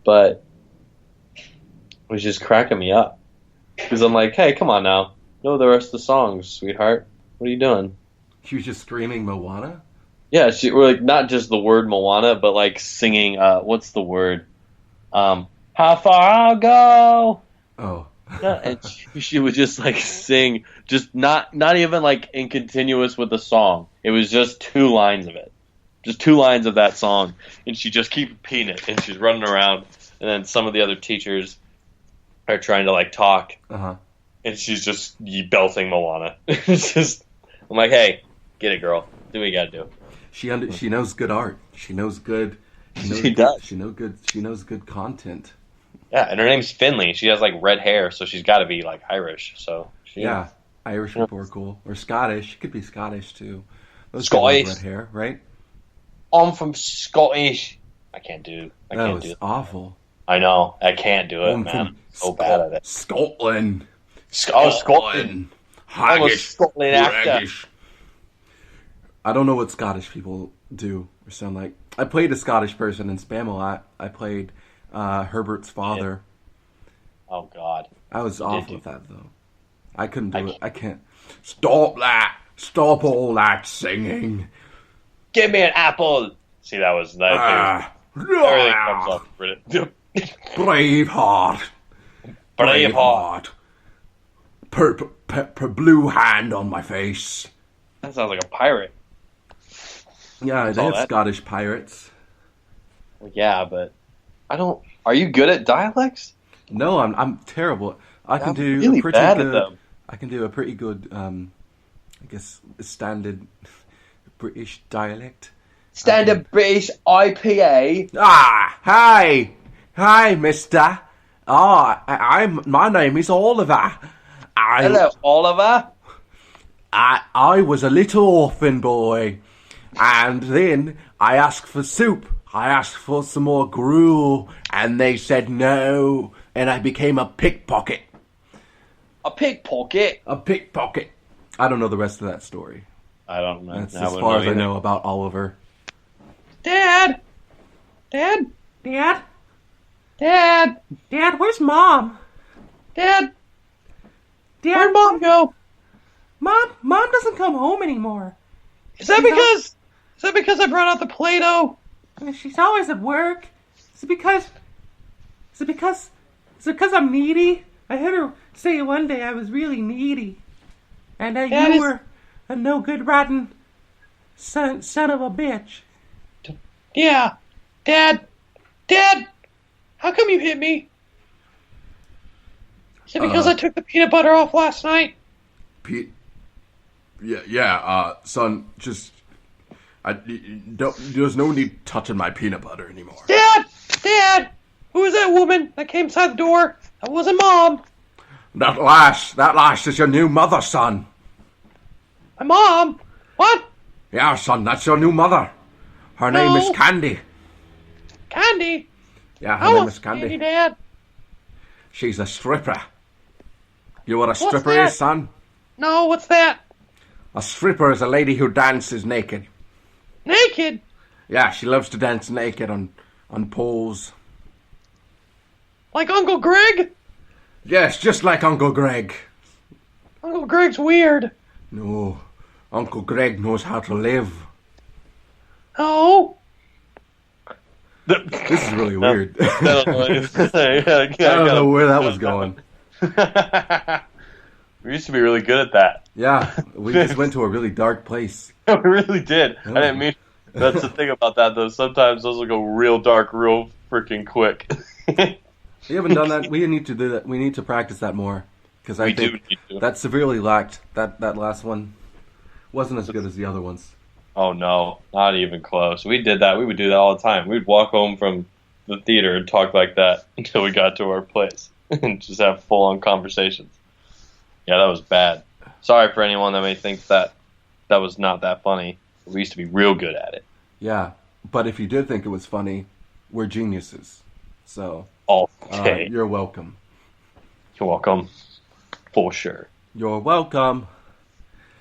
but it was just cracking me up. Because I'm like, hey, come on now. Know the rest of the songs, sweetheart. What are you doing? She was just screaming Moana? Yeah, we're like not just the word Moana, but like singing. What's the word? How far I'll go. Oh. Yeah, and she would just like sing, just not even like in continuous with the song. It was just two lines of it, just two lines of that song, and she just keep repeating it, and she's running around, and then some of the other teachers are trying to like talk, Uh-huh. and she's just belting Moana. It's just, I'm like, hey, get it, girl. Do what you gotta do. She knows good art. She knows good. She does. She knows good content. Yeah, and her name's Finley. She has like red hair, so she's got to be like Irish. So Yeah, Irish people are cool, or Scottish. She could be Scottish too. Those Scottish. people have red hair, right? I'm from Scottish. I can't do. That was awful. I know. I can't do it, I'm man. from I'm so bad at it. Scotland. Scotland. I'm a Haggis. Scotland actor. Braggish. I don't know what Scottish people do or sound like. I played a Scottish person in Spam a lot. I played Herbert's father. Oh God. I was awful at that though. I couldn't do it. I can't. Stop that! Stop all that singing. Give me an apple. See, that was that. Everything comes off British. Braveheart. Braveheart. Blue hand on my face. That sounds like a pirate. Yeah, they have Scottish pirates. Well, yeah, but I don't. Are you good at dialects? No, I'm terrible. I can do really a pretty bad good. at them. I can do a pretty good, I guess, standard British dialect. Standard British IPA. Hi, Mister. My name is Oliver. Hello, Oliver. I was a little orphan boy, and then I asked for soup. I asked for some more gruel, and they said no, and I became a pickpocket. A pickpocket? A pickpocket. I don't know the rest of that story. I don't know. That's as far as I know about Oliver. Dad, where's Mom? Dad, Where'd Mom go? Mom doesn't come home anymore. Is that because I brought out the Play-Doh? She's always at work. Is it because I'm needy? I heard her say one day I was really needy. And you were a no good rotten son of a bitch. Yeah. Dad, how come you hit me? Is it because I took the peanut butter off last night? Son, just... there's no need touching my peanut butter anymore. Dad! Who was that woman that came inside the door? That wasn't Mom. That lass is your new mother, son. My mom? What? Yeah, son, that's your new mother. Her name is Candy. Candy? Yeah, her name is Candy. Candy, Dad. She's a stripper. You know what a stripper is, son? No, what's that? A stripper is a lady who dances naked. Naked? Yeah, she loves to dance naked on poles. Like Uncle Greg? Yes, just like Uncle Greg. Uncle Greg's weird. No, Uncle Greg knows how to live. Oh. This is really weird. I don't know where that was going. We used to be really good at that. Yeah, we just went to a really dark place. We really did. I didn't mean... That's the thing about that, though. Sometimes those will go real dark real freaking quick. We haven't done that. We need to do that. We need to practice that more. Because I think that severely lacked. That last one wasn't as good as the other ones. Oh, no. Not even close. We did that. We would do that all the time. We'd walk home from the theater and talk like that until we got to our place. And just have full-on conversations. Yeah, that was bad. Sorry for anyone that may think that was not that funny. We used to be real good at it. Yeah, but if you did think it was funny, we're geniuses. So, okay. You're welcome. You're welcome. For sure. You're welcome.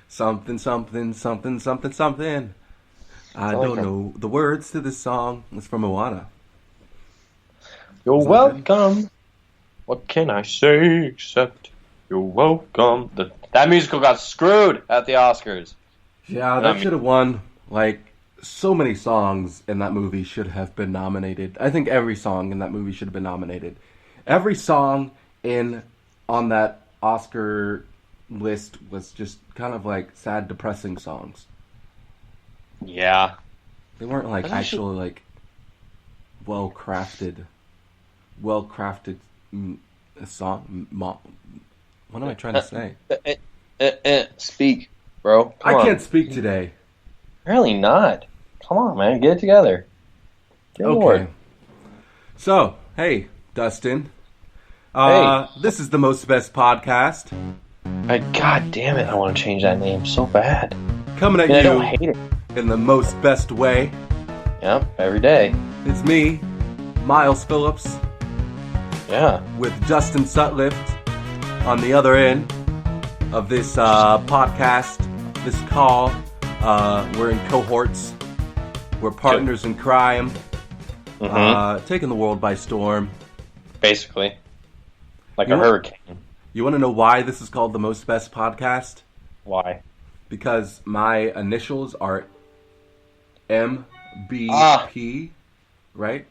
Something, something, something, something, something. I don't know the words to this song. It's from Moana. You're Isn't that good? welcome. What can I say except you're welcome? That musical got screwed at the Oscars. Yeah, that should have won. Like, so many songs in that movie should have been nominated. I think every song in that movie should have been nominated. Every song on that Oscar list was just kind of like sad, depressing songs. Yeah. They weren't like actually like well crafted song. What am I trying to say? Speak, bro. Come on. I can't speak today. Really not. Come on, man. Get it together. Get Okay. So, hey, Dustin. Hey. This is the Most Best podcast. God damn it. I want to change that name so bad. Coming at I you don't hate it. in the most best way. Yep, every day. It's me, Miles Phillips, Yeah. with Justin Sutliff on the other end of this podcast, this call. We're in cohorts. We're partners in crime. Taking the world by storm. Basically. Like You a know- hurricane. You want to know why this is called the Most Best podcast? Why? Because my initials are MBP, right?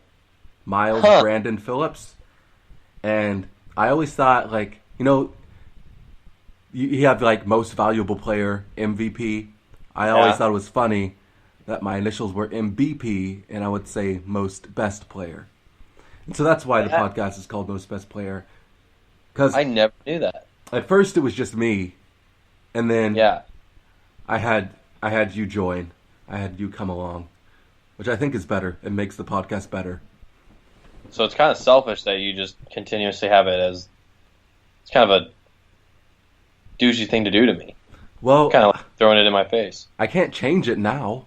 Miles Brandon Phillips. And I always thought, like, you have, like, most valuable player, MVP. I always thought it was funny that my initials were MBP, and I would say most best player. And so that's why the podcast is called Most Best Player. Because I never knew that. at first it was just me, and then Yeah. I had you join. I had you come along, which I think is better. It makes the podcast better. So it's kind of selfish that you just continuously have it as... It's kind of a douchey thing to do to me. Well, Kind of like throwing it in my face. I can't change it now.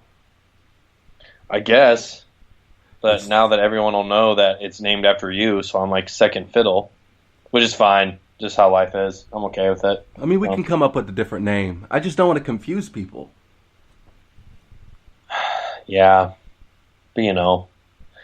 I guess. But now that everyone will know that it's named after you, so I'm like second fiddle. Which is fine. Just how life is. I'm okay with it. I mean, we can come up with a different name. I just don't want to confuse people. Yeah. But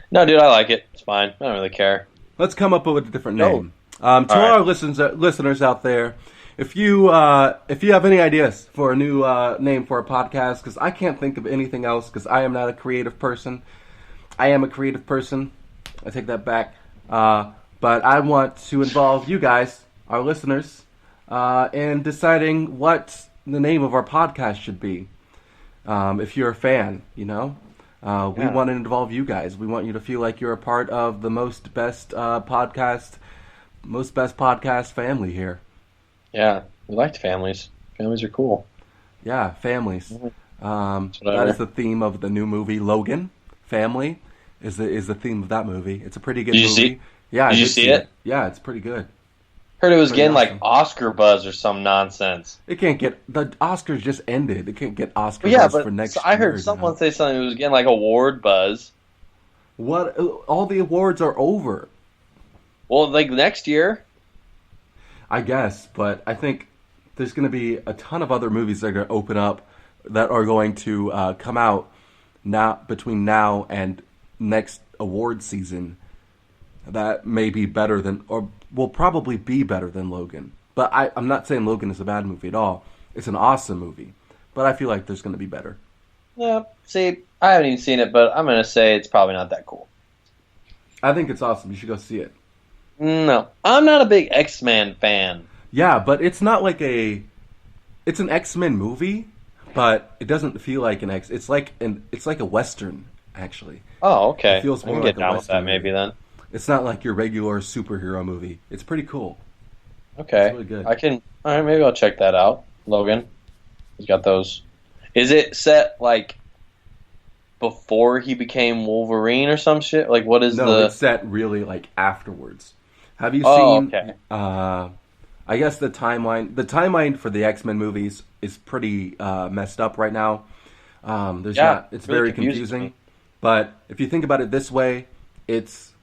No, dude, I like it. It's fine. I don't really care. Let's come up with a different No. name. To our listeners out there, if you have any ideas for a new name for a podcast, because I can't think of anything else, because I am not a creative person. I am a creative person. I take that back. But I want to involve you guys, our listeners, in deciding what the name of our podcast should be. If you're a fan, we want to involve you guys. We want you to feel like you're a part of the Most Best Podcast family here. Yeah. We liked families. Families are cool. Yeah, families. That Whatever. is the theme of the new movie Logan. Family is the theme of that movie. It's a pretty good Did you movie. see- Yeah, I Did you did see it? Yeah, it's pretty good. Heard it was Pretty getting awesome. like Oscar buzz or some nonsense. It can't get the Oscars just ended. It can't get Oscar But yeah, buzz but for next so I heard year, someone say something. It was getting like award buzz. What? All the awards are over, Well, like next year. I guess. But I think there's going to be a ton of other movies that are going to open up that are going to come out now between now and next award season. That may be better than, or will probably be better than Logan. But I'm not saying Logan is a bad movie at all. It's an awesome movie. But I feel like there's going to be better. Yeah. See, I haven't even seen it, but I'm gonna say it's probably not that cool. I think it's awesome. You should go see it. No, I'm not a big X-Men fan. Yeah, but it's not like it's an X-Men movie, but it doesn't feel like an X. It's like a Western, actually. Oh, okay. It feels I more can like get a down with Western that maybe then. It's not like your regular superhero movie. It's pretty cool. Okay. It's really good. All right, maybe I'll check that out. Logan. He's got those. Is it set like before he became Wolverine or some shit? Like what is No, it's set really like afterwards. Have you Oh, seen? okay. I guess the timeline. The timeline for the X-Men movies is pretty messed up right now. It's really very confusing to confusing. me. But if you think about it this way, it's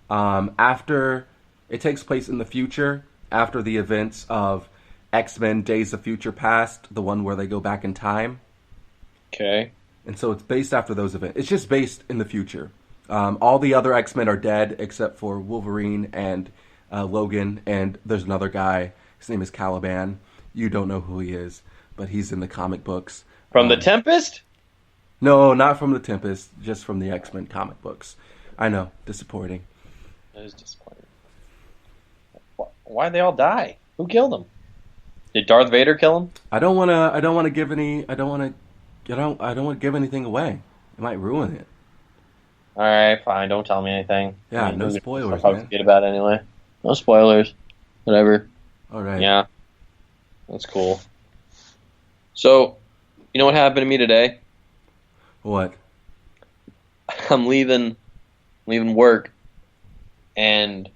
after it takes place in the future, after the events of X-Men: Days of Future Past, the one where they go back in time. Okay. And so it's based after those events. It's just based in the future. All the other X-Men are dead except for Wolverine and Logan, and there's another guy. His name is Caliban. You don't know who he is, but he's in the comic books. From the Tempest? No, not from the Tempest, just from the X-Men comic books. I know, disappointing. It is disappointing. Why'd they all die? Who killed them? Did Darth Vader kill them? I don't want to give anything away. It might ruin it. All right, fine. Don't tell me anything. Yeah, no spoilers, I'll man. forget about it anyway. No spoilers. Whatever. All right. Yeah, that's cool. So, you know what happened to me today? What? I'm leaving work, and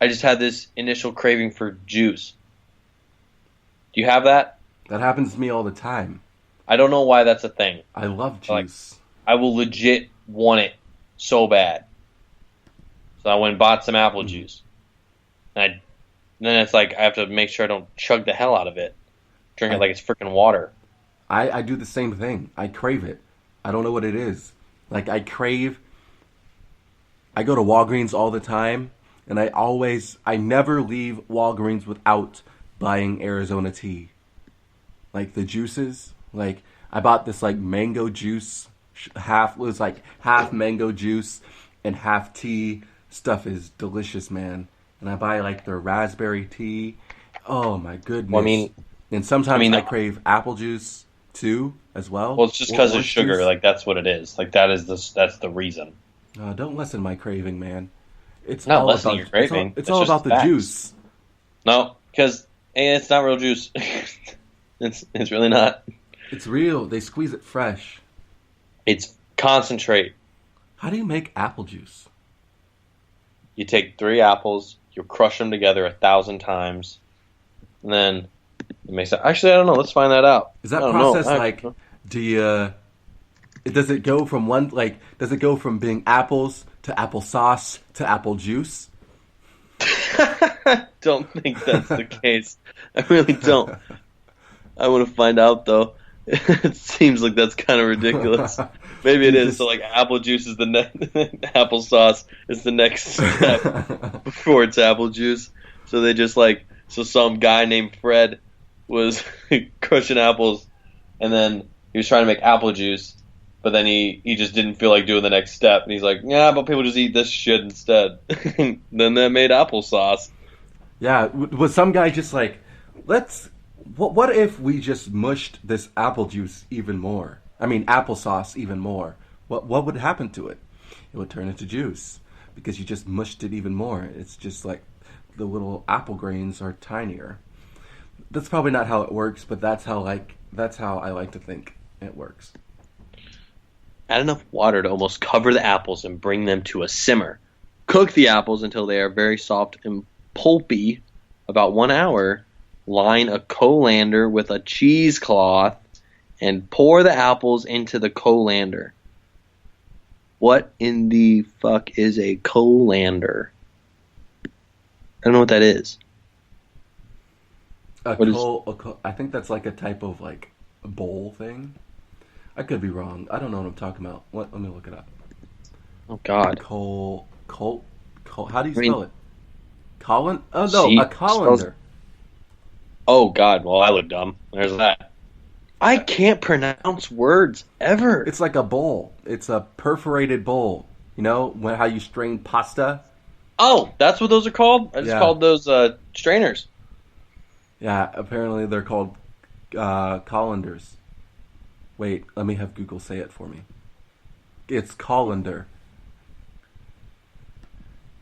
I just had this initial craving for juice. Do you have that? That happens to me all the time. I don't know why that's a thing. I love juice. Like, I will legit want it so bad. So I went and bought some apple juice. And then it's like I have to make sure I don't chug the hell out of it. Drink it like it's freaking water. I do the same thing. I crave it. I don't know what it is. Like, I go to Walgreens all the time, and I never leave Walgreens without buying Arizona tea. Like, the juices. Like, I bought this, like, mango juice. Half mango juice and half tea. Stuff is delicious, man. And I buy, like, their raspberry tea. Oh, my goodness. Well, and sometimes I crave apple juice, too, as well. Well, it's just because of sugar. Juice. Like, that's what it is. Like, that's the reason. Don't listen to my craving, man. It's not all listening about, to your craving. It's all about the facts. juice. No, because it's not real juice. It's really not. It's real. They squeeze it fresh. It's concentrate. How do you make apple juice? You take 3 apples, you crush them together 1,000 times, and then it makes it. Actually, I don't know. Let's find that out. Is that process like? Does it go from Does it go from being apples to applesauce to apple juice? Don't think that's the case. I really don't. I want to find out though. It seems like that's kind of ridiculous. Maybe it is. So like, apple juice is the applesauce is the next step before it's apple juice. So they just some guy named Fred was crushing apples, and then he was trying to make apple juice, but then he just didn't feel like doing the next step, and he's like, yeah, but people just eat this shit instead. Then that made applesauce. Yeah, was some guy just like, what if we just mushed this apple juice even more? I mean, applesauce even more. What would happen to it? It would turn into juice because you just mushed it even more. It's just like the little apple grains are tinier. That's probably not how it works, but that's how I like to think it works. Add enough water to almost cover the apples and bring them to a simmer. Cook the apples until they are very soft and pulpy. About 1 hour. Line a colander with a cheesecloth and pour the apples into the colander. What in the fuck is a colander? I don't know what that is. I think that's like a type of like a bowl thing. I could be wrong. I don't know what I'm talking about. Let me look it up. Oh God. How do you spell it? Colin? Oh no, a colander. Oh God. Well, I look dumb. There's that. I can't pronounce words ever. It's like a bowl. It's a perforated bowl. You know how you strain pasta? Oh, that's what those are called? I just called those strainers. Yeah, apparently they're called colanders. Wait, let me have Google say it for me. It's colander.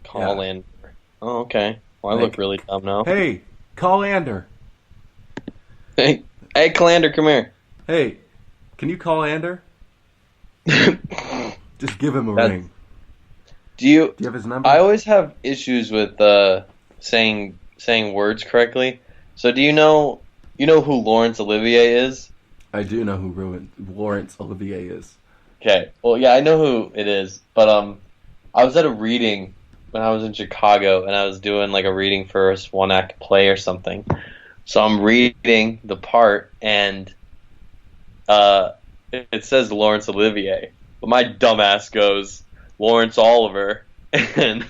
Colander. Yeah. Oh, okay. Well, I look really dumb now. Hey, colander. Hey, colander, come here. Hey, can you colander? Just give him a ring. Do you have his number? I always have issues with saying words correctly. So do you know who Laurence Olivier is? I do know who Laurence Olivier is. Okay. Well, yeah, I know who it is. But I was at a reading when I was in Chicago, and I was doing like a reading for a one-act play or something. So I'm reading the part, and it says Laurence Olivier, but my dumbass goes Lawrence Oliver, and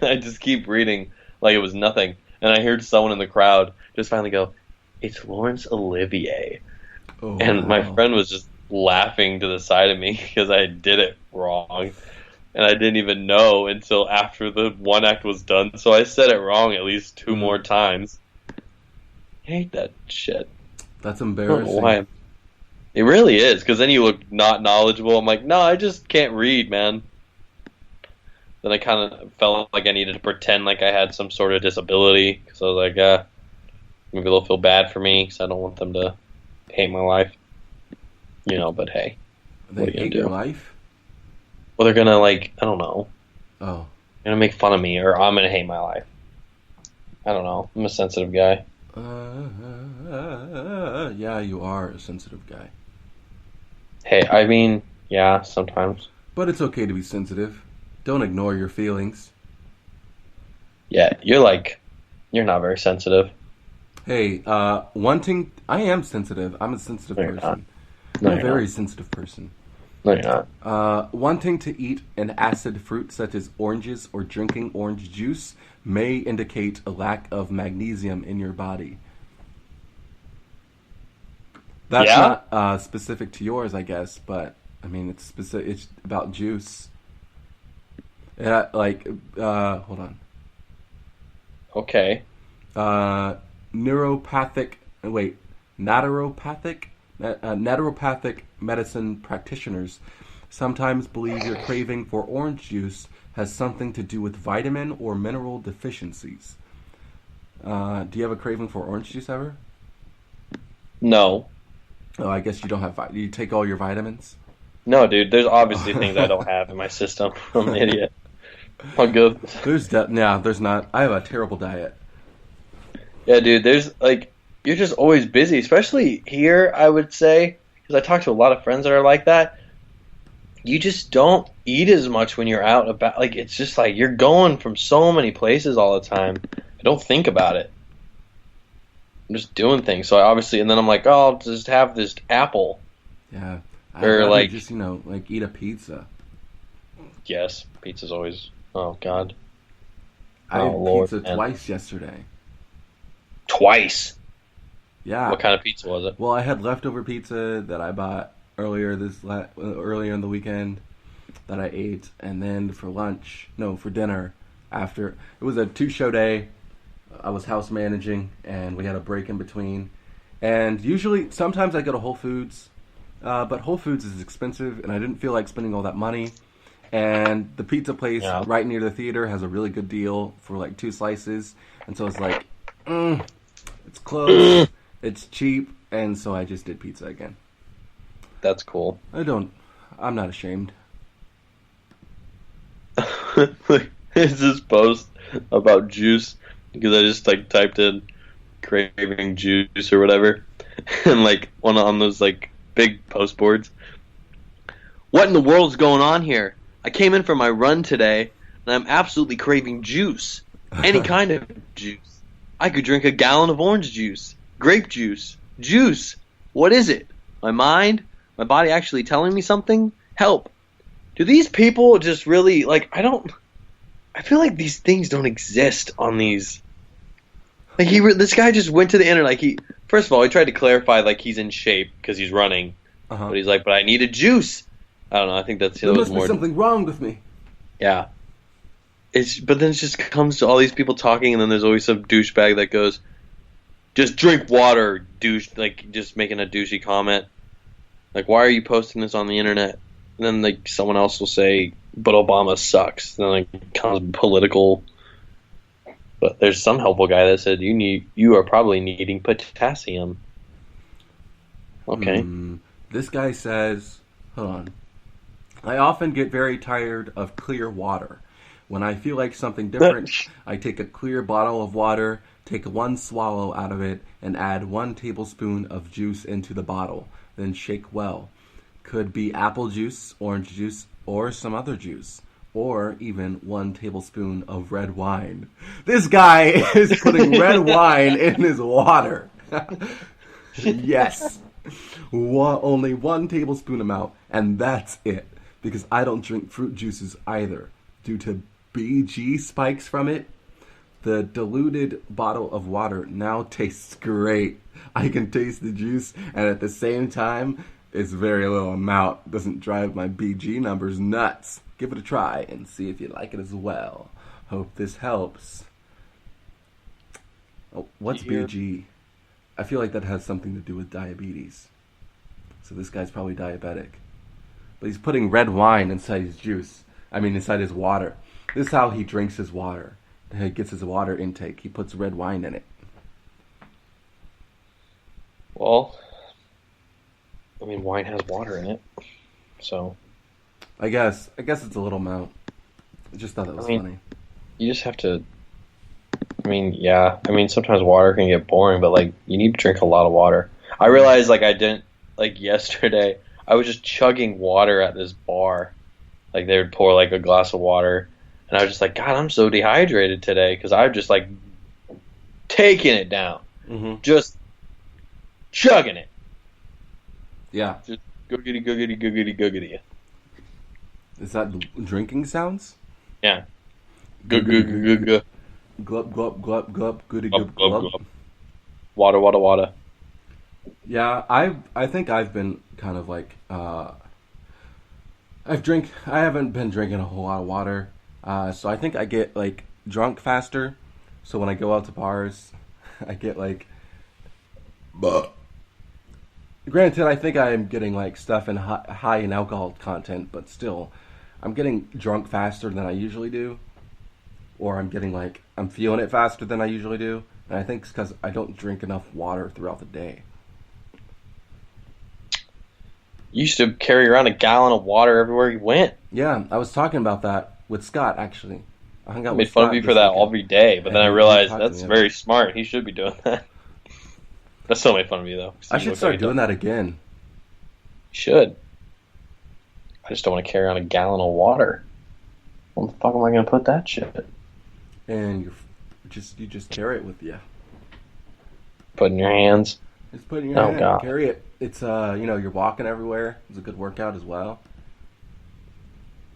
I just keep reading like it was nothing. And I heard someone in the crowd just finally go, "It's Laurence Olivier." Oh, And my wow. friend was just laughing to the side of me because I did it wrong. And I didn't even know until after the one act was done. So I said it wrong at least 2 more times. I hate that shit. That's I don't know embarrassing. why. It really is, because then you look not knowledgeable. I'm like, no, I just can't read, man. Then I kind of felt like I needed to pretend like I had some sort of disability, because I was like, maybe they'll feel bad for me, because I don't want them to hate my life. But hey, They what are you hate gonna your do? life? Well, they're gonna, I don't know, Oh. they're gonna make fun of me, or I'm gonna hate my life. I don't know. I'm a sensitive guy. Yeah, you are a sensitive guy. Hey, I mean, yeah, sometimes. But it's okay to be sensitive. Don't ignore your feelings. Yeah, you're not very sensitive. Hey, I am sensitive. I'm a sensitive No, you're person. No, I'm a you're very not. sensitive person. No, you're not. Wanting to eat an acid fruit such as oranges or drinking orange juice may indicate a lack of magnesium in your body. That's Yeah? not specific to yours, I guess, but I mean it's specific. It's about juice. Yeah, hold on. Okay. Naturopathic medicine practitioners sometimes believe your craving for orange juice has something to do with vitamin or mineral deficiencies. Do you have a craving for orange juice ever? No. Oh, I guess you don't have. Do you take all your vitamins? No, dude, there's obviously things I don't have in my system. I'm an idiot. I'm good. There's not. I have a terrible diet. Yeah, dude, you're just always busy, especially here, I would say, because I talk to a lot of friends that are like that. You just don't eat as much when you're out about. It's just like you're going from so many places all the time. I don't think about it. I'm just doing things. So and then I'm like, oh, I'll just have this apple. Yeah, I'd Or, rather like- just eat a pizza. Yes, pizza's always. Oh God, I Oh, had Lord, pizza man. twice yesterday. twice. Yeah. What kind of pizza was it? Well, I had leftover pizza that I bought earlier earlier in the weekend that I ate, and then for dinner after it was a 2-show day. I was house managing, and we had a break in between. And sometimes I go to Whole Foods, but Whole Foods is expensive, and I didn't feel like spending all that money. And the pizza place Yeah. right near the theater has a really good deal for 2 slices, and so it's like, it's close, it's cheap, and so I just did pizza again. That's cool. I'm not ashamed. It's this post about juice because I just typed in craving juice or whatever, and one on those big post boards. What in the world's going on here? I came in for my run today, and I'm absolutely craving juice. Any kind of juice. I could drink a gallon of orange juice, grape juice, juice. What is it? My mind? My body actually telling me something? Help. Do these people just really, I feel like these things don't exist on these. This guy just went to the internet. First of all, he tried to clarify he's in shape because he's running, Uh-huh. but he's like, but I need a juice. I don't know. I think that There was must be more. something wrong with me. Yeah. But then it just comes to all these people talking, and then there's always some douchebag that goes, "Just drink water, douche." Just making a douchey comment. Why are you posting this on the internet? And then someone else will say, "But Obama sucks." And then it becomes political. But there's some helpful guy that said you are probably needing potassium. Okay. This guy says, hold on. I often get very tired of clear water. When I feel like something different, I take a clear bottle of water, take 1 swallow out of it, and add 1 tablespoon of juice into the bottle. Then shake well. Could be apple juice, orange juice, or some other juice. Or even 1 tablespoon of red wine. This guy is putting red wine in his water. Yes. Only 1 tablespoon amount, and that's it. because I don't drink fruit juices either due to BG spikes from it. The diluted bottle of water now tastes great. I can taste the juice, and at the same time, it's very little amount. Doesn't drive my BG numbers nuts. Give it a try and see if you like it as well. Hope this helps. Oh, what's BG? I feel like that has something to do with diabetes. So this guy's probably diabetic. But he's putting red wine inside his juice. Inside his water. This is how he drinks his water. He gets his water intake. He puts red wine in it. Well, wine has water in it. So I guess it's a little amount. I just thought that was funny. You just have to... sometimes water can get boring, but, you need to drink a lot of water. I realized, I didn't... yesterday, I was just chugging water at this bar. They would pour, a glass of water. And I was just God, I'm so dehydrated today. Because I've just, taking it down. Mm-hmm. Just chugging it. Yeah. Just googity, googity, googity, googity. Is that drinking sounds? Yeah. Glub, glub, glub, glub, glub, goody, glub, glub. Water, water, water. Yeah, I think I've been kind of I haven't been drinking a whole lot of water. So I think I get drunk faster. So when I go out to bars, I get Granted, I think I'm getting stuff in high in alcohol content, but still, I'm getting drunk faster than I usually do, or I'm getting I'm feeling it faster than I usually do, and I think it's because I don't drink enough water throughout the day. You used to carry around a gallon of water everywhere you went. Yeah, I was talking about that with Scott actually. I hung out made with fun Scott of you for that every day, but then I realized that's me. very smart. He should be doing that. That still made fun of me though. I should start doing that again. You should. I just don't want to carry on a gallon of water. Where the fuck am I going to put that shit? And you just carry it with you. Put in your hands. Just put it in your hand. God. Carry it. It's you're walking everywhere. It's a good workout as well.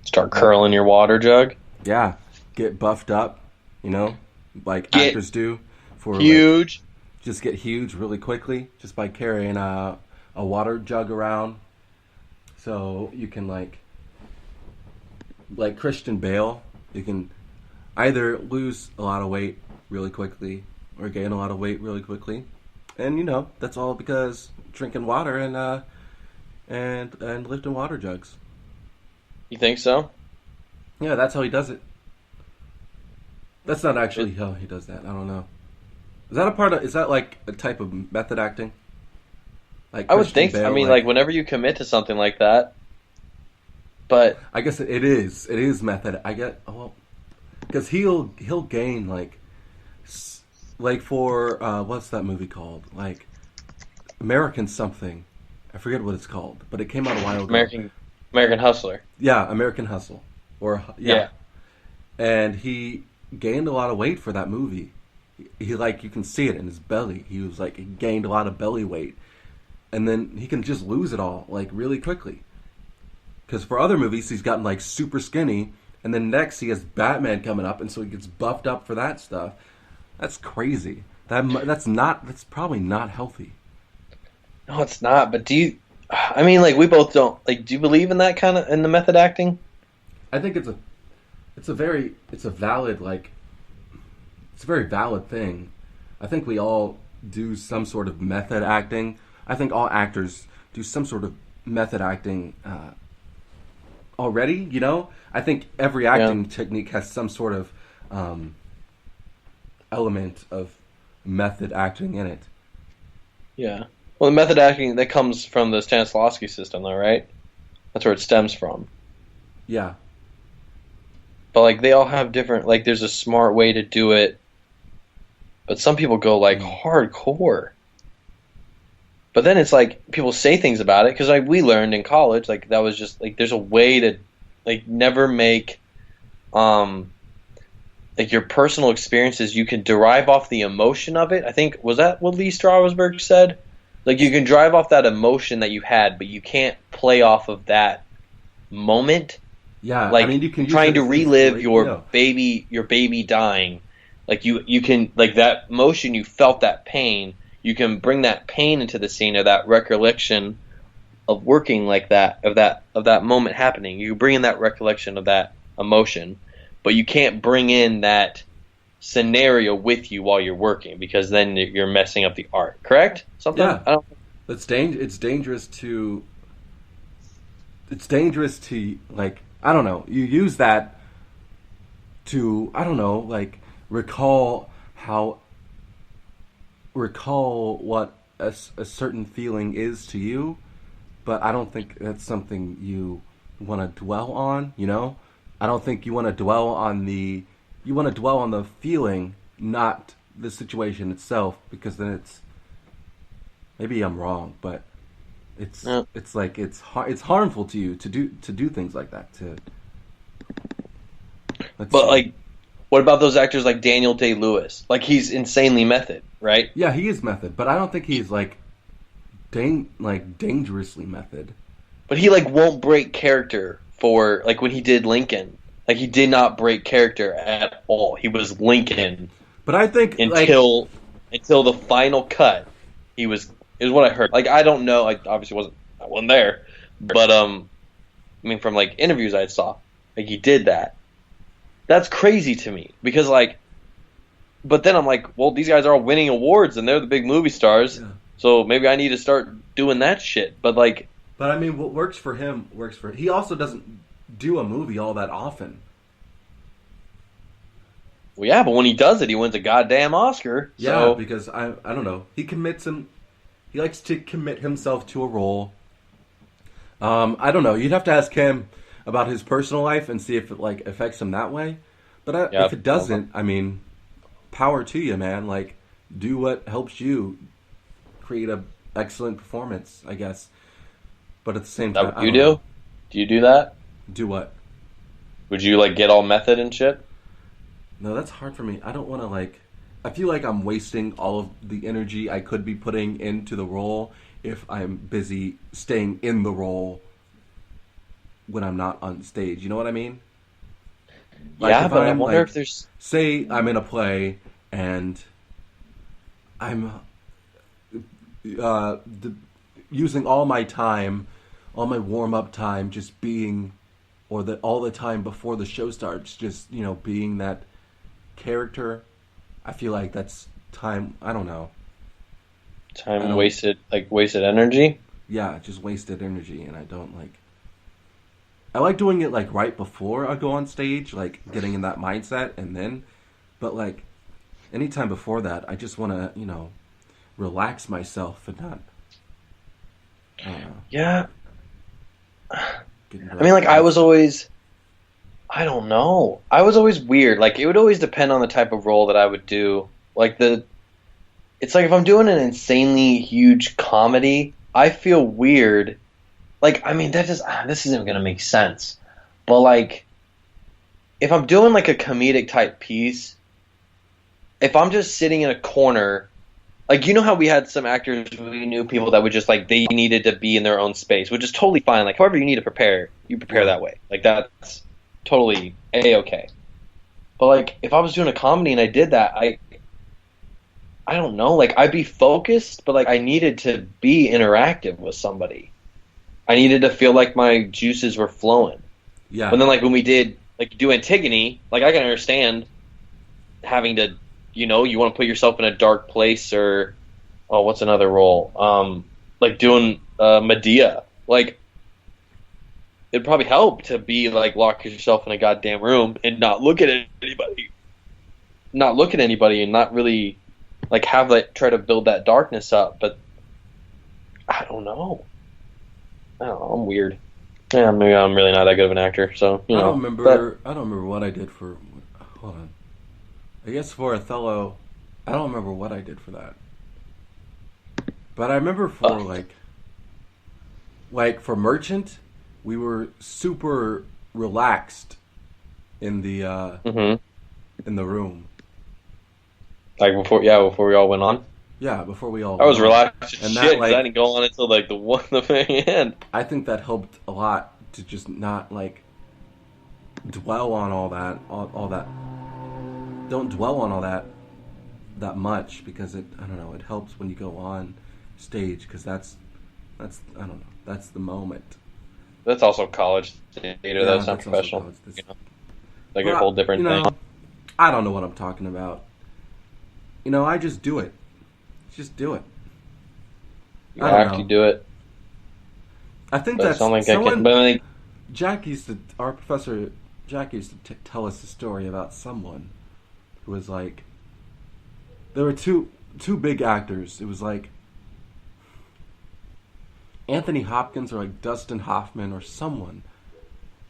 Start curling your water jug. Yeah, get buffed up. Actors do for huge. Just get huge really quickly just by carrying a water jug around. So you can like Christian Bale, you can either lose a lot of weight really quickly or gain a lot of weight really quickly. And that's all because drinking water and lifting water jugs. You think so? Yeah, that's how he does it. That's not actually how he does that. I don't know. Is that a type of method acting? I would think so. Whenever you commit to something like that. But I guess it is. It is method. Because he'll gain for what's that movie called? American something. I forget what it's called, but it came out a while ago. American Hustler. Yeah, American Hustle. Yeah. And he gained a lot of weight for that movie. He you can see it in his belly. He was he gained a lot of belly weight. And then he can just lose it all really quickly. Because for other movies he's gotten super skinny, and then next he has Batman coming up, and so he gets buffed up for that stuff. That's crazy. That's probably not healthy. No, it's not. But do you? We both don't. Do you believe in that kind of in the method acting? I think it's a very valid thing. I think we all do some sort of method acting. I think all actors do some sort of method acting already. I think every acting technique has some sort of element of method acting in it. Yeah. Well, the method acting that comes from the Stanislavski system, though, right? That's where it stems from. Yeah. But they all have different. There's a smart way to do it, but some people go hardcore. But then it's people say things about it because we learned in college that was just there's a way to never make your personal experiences. You can derive off the emotion of it. I think was that what Lee Strasberg said. You can drive off that emotion that you had, but you can't play off of that moment. Yeah, Like I mean, you can use trying it to as relive inspiration, your baby dying. Like you can like that motion, you felt that pain. You can bring that pain into the scene, or that recollection of working like that, of that moment happening. You bring in that recollection of that emotion, but you can't bring in that scenario with you while you're working, because then you're messing up the art. Correct? Something? Yeah. I don't. It's dangerous to. It's dangerous to, like, I don't know. You use that to, I don't know, like, recall what a certain feeling is to you, but I don't think that's something you want to dwell on. I don't think you want to dwell on the feeling, not the situation itself, because then maybe I'm wrong, but it's like it's harmful to you to do things like that. But like, what about those actors like Daniel Day-Lewis? Like, he's insanely method, right? Yeah, he is method, but I don't think he's like dangerously method. But he like won't break character for, like, when he did Lincoln. Like, he did not break character at all. He was Lincoln. But I think until the final cut, is what I heard. Like, I don't know. Like, obviously I wasn't there, but I mean, from like interviews I saw, like, he did that. That's crazy to me, because like, but then I'm like, well, these guys are all winning awards and they're the big movie stars, so maybe I need to start doing that shit. But I mean, what works for him works for him. He also doesn't do a movie all that often. Well, yeah, but when he does it, he wins a goddamn Oscar. Yeah, because I don't know. He likes to commit himself to a role. I don't know. You'd have to ask him about his personal life and see if it like affects him that way. But if it doesn't, I mean, power to you, man. Like, do what helps you create a excellent performance, I guess. But at the same time, you do? Do you do that? Do what? Would you like get all method and shit? No, that's hard for me. I don't want to like. I feel like I'm wasting all of the energy I could be putting into the role if I'm busy staying in the role when I'm not on stage. You know what I mean? Like, yeah, but I wonder if there's... Say I'm in a play and I'm using all my time, all my warm-up time, just being, or all the time before the show starts, just, being that character. I feel like that's time, I don't know. Wasted energy? Yeah, just wasted energy, and I don't like... I like doing it like right before I go on stage, like getting in that mindset, and then, but like anytime before that, I just want to, relax myself and not. I don't know. Yeah. I mean, like, I was always, I don't know. I was always weird. Like, it would always depend on the type of role that I would do. Like, it's like if I'm doing an insanely huge comedy, I feel weird. Like, I mean, this isn't going to make sense. But, like, if I'm doing, like, a comedic type piece, if I'm just sitting in a corner, like, you know how we had some actors, we knew people that would just, like, they needed to be in their own space, which is totally fine. Like, however you need to prepare, you prepare that way. Like, that's totally A-okay. But, like, if I was doing a comedy and I did that, I don't know. Like, I'd be focused, but, like, I needed to be interactive with somebody. I needed to feel like my juices were flowing. Yeah. And then, like, when we do Antigone, like, I can understand having to, you want to put yourself in a dark place, or, what's another role? Like, doing Medea. Like, it'd probably help to be, like, lock yourself in a goddamn room and not look at anybody. Not look at anybody and not really, like, try to build that darkness up. But I don't know. I'm weird. Yeah, maybe I'm really not that good of an actor. So I don't remember what I did for. Hold on. I guess for Othello, I don't remember what I did for that. But I remember for like for Merchant, we were super relaxed in the in the room. Like before we all went on. Yeah, before we all. I was relaxed as and shit because I didn't go on until like the very end. I think that helped a lot to just not like dwell on all that, all that. Don't dwell on all that much, because I don't know, it helps when you go on stage, because that's I don't know, that's the moment. That's also college theater. That's not professional. Like a whole different thing. I don't know what I'm talking about. I just do it. Just do it. You act, you do it. I think but that's like someone. But Our professor Jack used to tell us a story about someone who was like, there were two big actors. It was like Anthony Hopkins or like Dustin Hoffman or someone,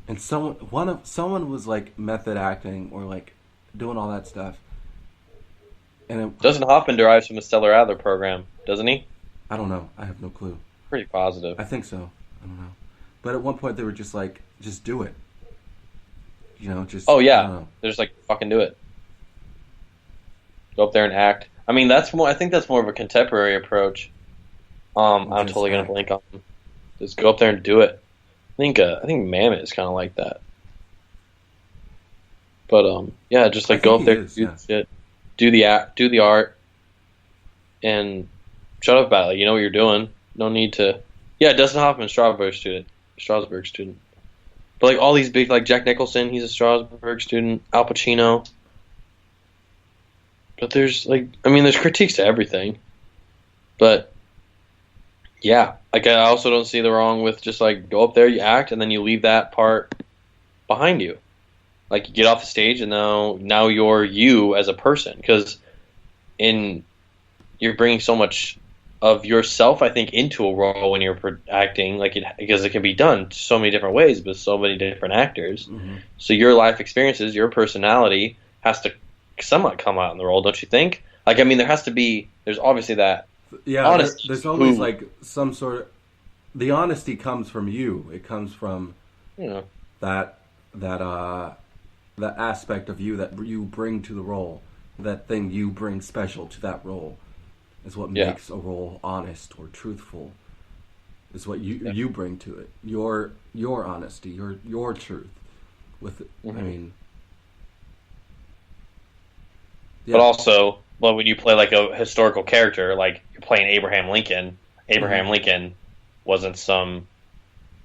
and someone was like method acting or like doing all that stuff. And Dustin Hoffman derives from the Stellar Adler program, doesn't he? I don't know. I have no clue. Pretty positive. I think so. I don't know. But at one point they were just like, just do it. Just. Oh yeah, they're just like, fucking do it. Go up there and act. I mean, I think that's more of a contemporary approach. I'm totally gonna blink on them. Just go up there and do it. I think Mammoth is kind of like that. But yeah, just like go up there, do shit, do the art, and shut up about it. Like, you know what you're doing. No need to. Yeah, Dustin Hoffman, Strasberg student. But like all these big, like Jack Nicholson, he's a Strasberg student. Al Pacino. But there's there's critiques to everything. But yeah, like I also don't see the wrong with just like go up there, you act, and then you leave that part behind you. Like you get off the stage, and now you're you as a person, because you're bringing so much of yourself, I think, into a role when you're acting, because it can be done so many different ways with so many different actors. Mm-hmm. So your life experiences, your personality has to somewhat come out in the role, don't you think? Like, I mean, there's obviously that. Yeah, honesty. There's always like some sort of, the honesty comes from you. It comes from that aspect of you that you bring to the role. That thing you bring special to that role is what makes a role honest or truthful. Is what you bring to it. Your honesty, your truth. I mean. Yeah. But also, when you play like a historical character, like you're playing Abraham Lincoln, Lincoln wasn't some,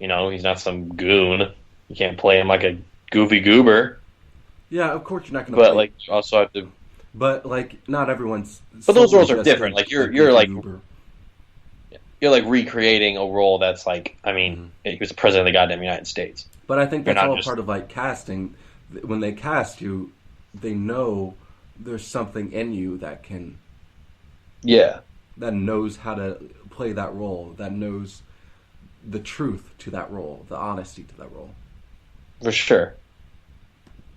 he's not some goon. You can't play him like a goofy goober. Yeah, of course you're not going to. But like, you also have to. But like, not everyone's. But those roles are different. Like you're like. Goober. You're like recreating a role that's like, I mean, he was the president of the goddamn United States. But I think that's all part of like casting. When they cast you, they know there's something in you that can, that knows how to play that role, that knows the truth to that role, the honesty to that role. For sure.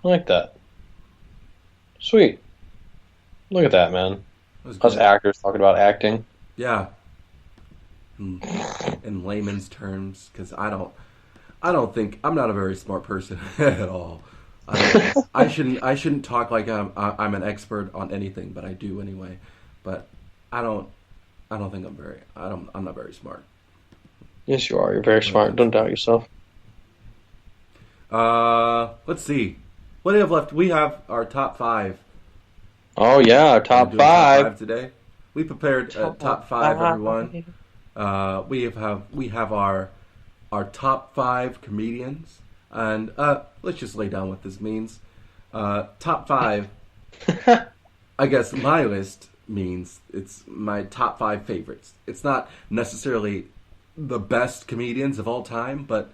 I like that. Sweet. Look at that, man. Us actors talking about acting. Yeah. In layman's terms, because I don't think, I'm not a very smart person at all. I shouldn't talk like I'm an expert on anything, but I do anyway. But I don't think I'm not very smart. Yes, you are. You're very smart. Don't doubt yourself. Let's see. What do we have left? We have our top 5. Oh yeah, our top 5. Top 5 today. We prepared a top 5, everyone. We have our top 5 comedians. And let's just lay down what this means. Top 5, I guess my list means it's my top 5 favorites. It's not necessarily the best comedians of all time, but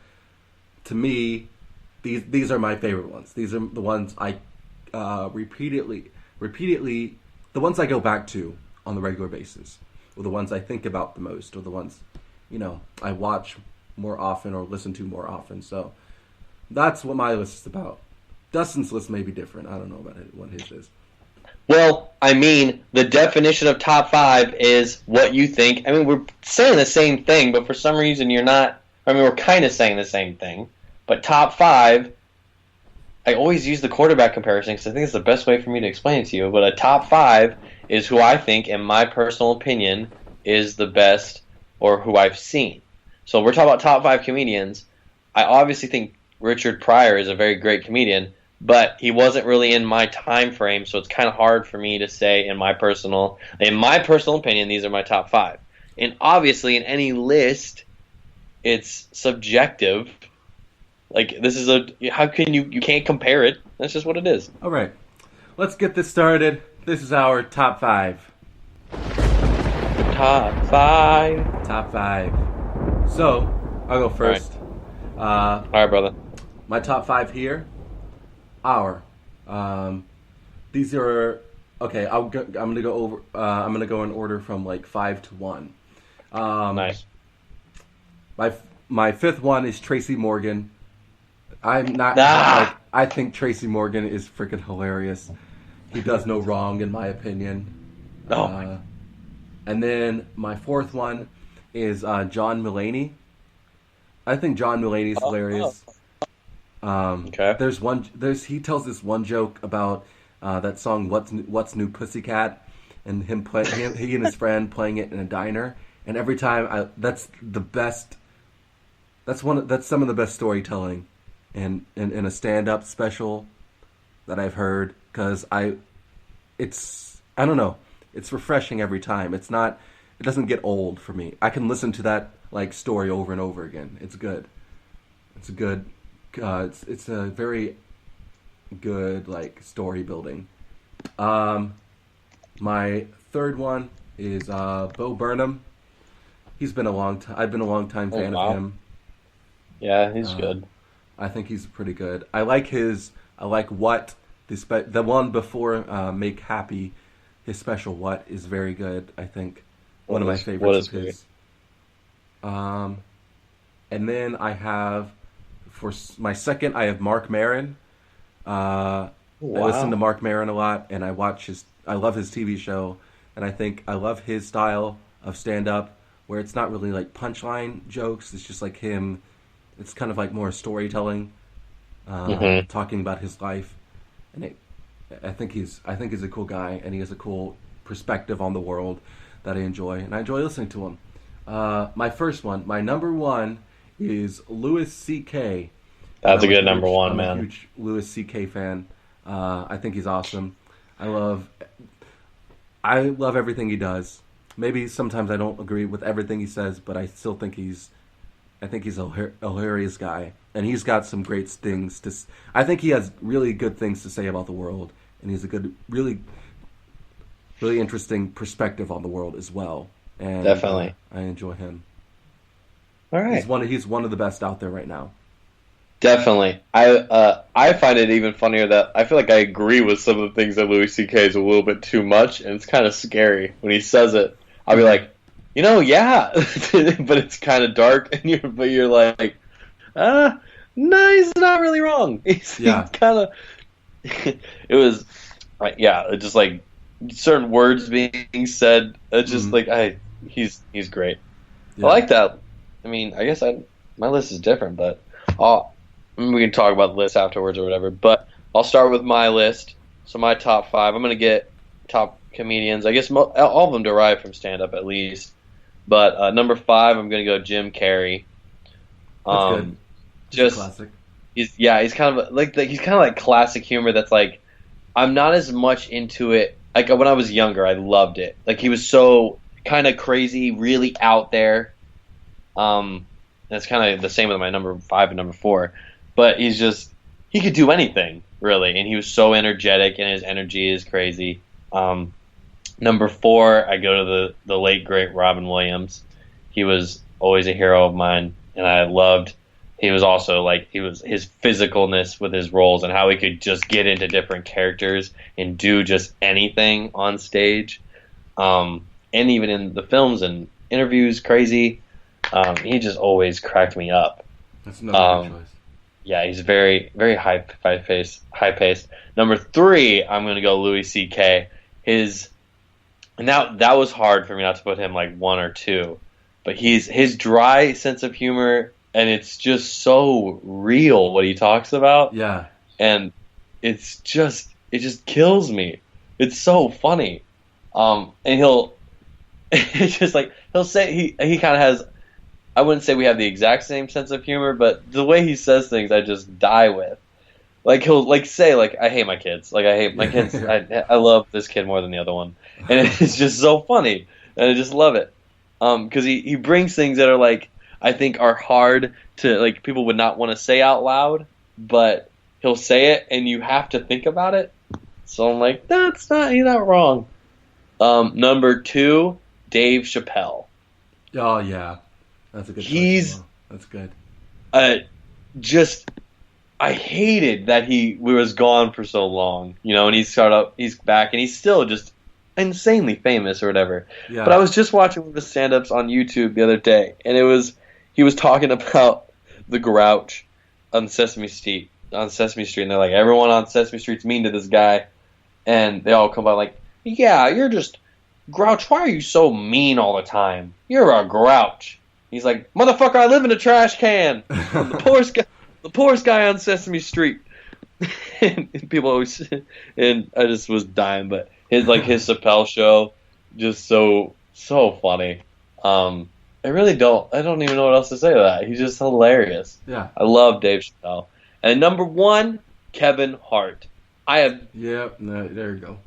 to me, these are my favorite ones. These are the ones I repeatedly, the ones I go back to on the regular basis, or the ones I think about the most, or the ones, I watch more often or listen to more often. So that's what my list is about. Dustin's list may be different. I don't know about what his is. Well, I mean, the definition of top 5 is what you think. I mean, we're saying the same thing, but for some reason you're not. I mean, we're kind of saying the same thing. But top 5, I always use the quarterback comparison because I think it's the best way for me to explain it to you. But a top 5 is who I think, in my personal opinion, is the best or who I've seen. So we're talking about top 5 comedians. I obviously think Richard Pryor is a very great comedian, but he wasn't really in my time frame, so it's kind of hard for me to say in my personal opinion, these are my top 5. And obviously, in any list, it's subjective. Like, this is how can you can't compare it. That's just what it is. All right. Let's get this started. This is our top 5. Top 5. Top 5. So, I'll go first. All right, brother. My top 5 here these are okay. I'm gonna go over. I'm gonna go in order from like 5 to 1. Nice. My 5th one is Tracy Morgan. I'm not like, I think Tracy Morgan is freaking hilarious. He does no wrong, in my opinion. And then my 4th one is John Mulaney. I think John Mulaney's hilarious. Okay. He tells this one joke about that song "What's New Pussycat," and he and his friend playing it in a diner. And every time, that's the best. That's some of the best storytelling in a stand-up special that I've heard, because I don't know. It's refreshing every time. It doesn't get old for me. I can listen to that like story over and over again. It's good. It's a good. It's a very good like story building. My 3rd one is Bo Burnham. I've been a long time fan of him. Yeah, he's good. I think he's pretty good. I like What, the one before Make Happy. His special What is very good. I think one of my favorites of his. And then I have, for my 2nd, I have Mark Maron. I listen to Mark Maron a lot, and I love his TV show, and I think I love his style of stand-up, where it's not really like punchline jokes. It's just like him. It's kind of like more storytelling, talking about his life, and I think he's a cool guy, and he has a cool perspective on the world that I enjoy, and I enjoy listening to him. My first one, my number 1, is Louis C.K. That's a good number 1, man. I'm a huge Louis C.K. fan. I think he's awesome. I love everything he does. Maybe sometimes I don't agree with everything he says, but I still think he's a hilarious guy, and he's got some great things to. I think he has really good things to say about the world, and he's a good, really, really interesting perspective on the world as well. And definitely, I enjoy him. All right, he's one of the best out there right now. Definitely, I find it even funnier that I feel like I agree with some of the things that Louis C.K. is a little bit too much, and it's kind of scary when he says it. I'll be like, yeah, but it's kind of dark, and you're like, no, he's not really wrong. He's kind of. It was, it's just like certain words being said. It's just like he's great. Yeah. I like that. I mean, I guess my list is different, but we can talk about the list afterwards or whatever. But I'll start with my list. So my top 5. I'm gonna get top comedians. I guess all of them derive from stand-up at least. But number 5, I'm gonna go Jim Carrey. That's good. Just classic. He's kind of like classic humor. That's like, I'm not as much into it. Like when I was younger, I loved it. Like he was so kind of crazy, really out there. That's kind of the same with my number 5 and number 4. But he could do anything really, and he was so energetic, and his energy is crazy. Number 4, I go to the late great Robin Williams. He was always a hero of mine, and I loved. He was also his physicalness with his roles and how he could just get into different characters and do just anything on stage, and even in the films and interviews, crazy. He just always cracked me up. That's another good choice. Yeah, he's very, very high paced. Number 3, I'm going to go Louis C.K. And that was hard for me not to put him like 1 or 2, but his dry sense of humor, and it's just so real what he talks about. Yeah, and it just kills me. It's so funny, and it's just like he'll say he kind of has. I wouldn't say we have the exact same sense of humor, but the way he says things, I just die with. Like he'll like say like I hate my kids. Like I hate my kids. I love this kid more than the other one, and it's just so funny, and I just love it. Because he brings things that are like I think are hard to like people would not want to say out loud, but he'll say it and you have to think about it. So I'm like, you're not wrong. Number 2, Dave Chappelle. Oh yeah, that's a good. That's good. I hated that he was gone for so long, and he's back, and he's still just insanely famous or whatever. Yeah. But I was just watching one of the stand-ups on YouTube the other day, and he was talking about the Grouch on Sesame Street, and they're like, everyone on Sesame Street's mean to this guy, and they all come by like, yeah, you're just Grouch. Why are you so mean all the time? You're a Grouch. He's like, motherfucker, I live in a trash can. I'm the poorest guy on Sesame Street. And people always, and I just was dying, but his Chappelle show, just so funny. I don't even know what else to say to that. He's just hilarious. Yeah. I love Dave Chappelle. And number 1, Kevin Hart. Yep, no, there you go.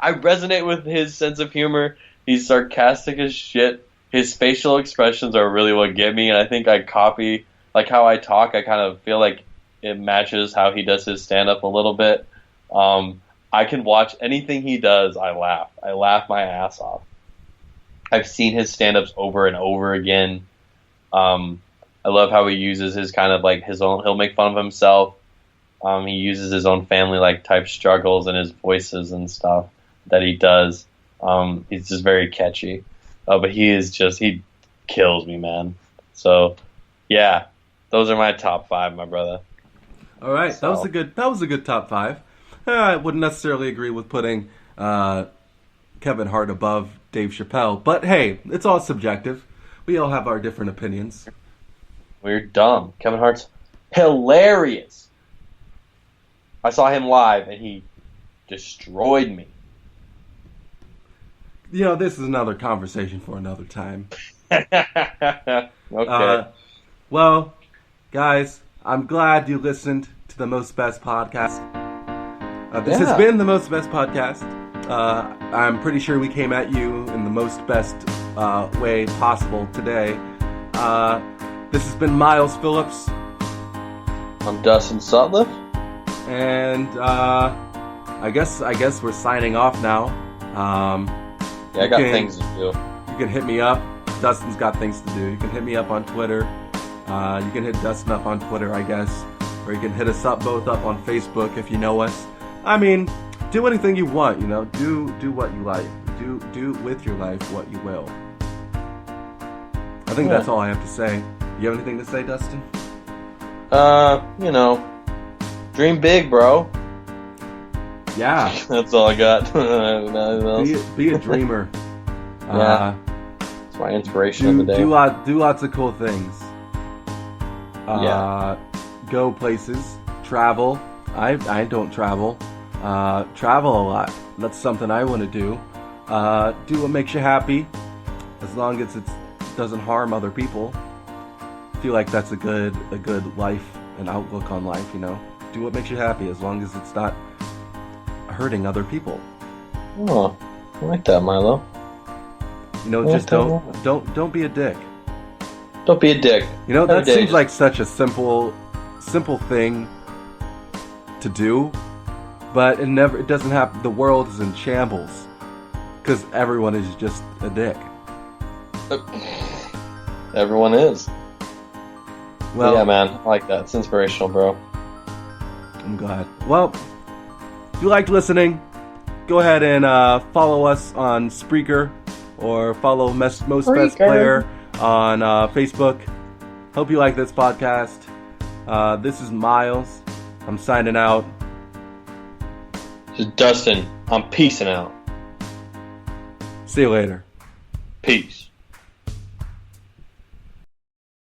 I resonate with his sense of humor. He's sarcastic as shit. His facial expressions are really what get me, and I think I copy, like how I talk, I kind of feel like it matches how he does his stand-up a little bit. I can watch anything he does, I laugh. I laugh my ass off. I've seen his stand-ups over and over again. I love how he uses his kind of like his own, he'll make fun of himself. He uses his own family like type struggles and his voices and stuff that he does. He's just very catchy. But he kills me, man. So, yeah, those are my top 5, my brother. All right, so. That was a good top 5. I wouldn't necessarily agree with putting Kevin Hart above Dave Chappelle, but hey, it's all subjective. We all have our different opinions. We're dumb. Kevin Hart's hilarious. I saw him live, and he destroyed me. This is another conversation for another time. Okay. Well, guys, I'm glad you listened to the Most Best podcast. This has been the Most Best podcast. I'm pretty sure we came at you in the most best way possible today. This has been Myles Phillips. I'm Dustin Sutliff. And I guess we're signing off now. I got things to do. You can hit me up. Dustin's got things to do. You can hit me up on Twitter. You can hit Dustin up on Twitter, I guess. Or you can hit us both up on Facebook if you know us. I mean, do anything you want, Do what you like. Do with your life what you will. I think that's all I have to say. You have anything to say, Dustin? Dream big, bro. Yeah. That's all I got. Be a dreamer. Yeah. It's my inspiration of the day. Do lots of cool things. Go places. Travel. I don't travel. Travel a lot. That's something I want to do. Do what makes you happy. As long as it doesn't harm other people. I feel like that's a good life and outlook on life, Do what makes you happy as long as it's not hurting other people. Oh, I like that, Milo. Just don't be a dick. Don't be a dick. That seems like such a simple thing to do, but it doesn't happen. The world is in shambles because everyone is just a dick. Everyone is. Well, yeah, man, I like that. It's inspirational, bro. I'm glad. Well, if you liked listening, go ahead and follow us on Spreaker or follow Most Best Player on Facebook. Hope you like this podcast. This is Myles. I'm signing out. This is Dustin. I'm peacing out. See you later. Peace.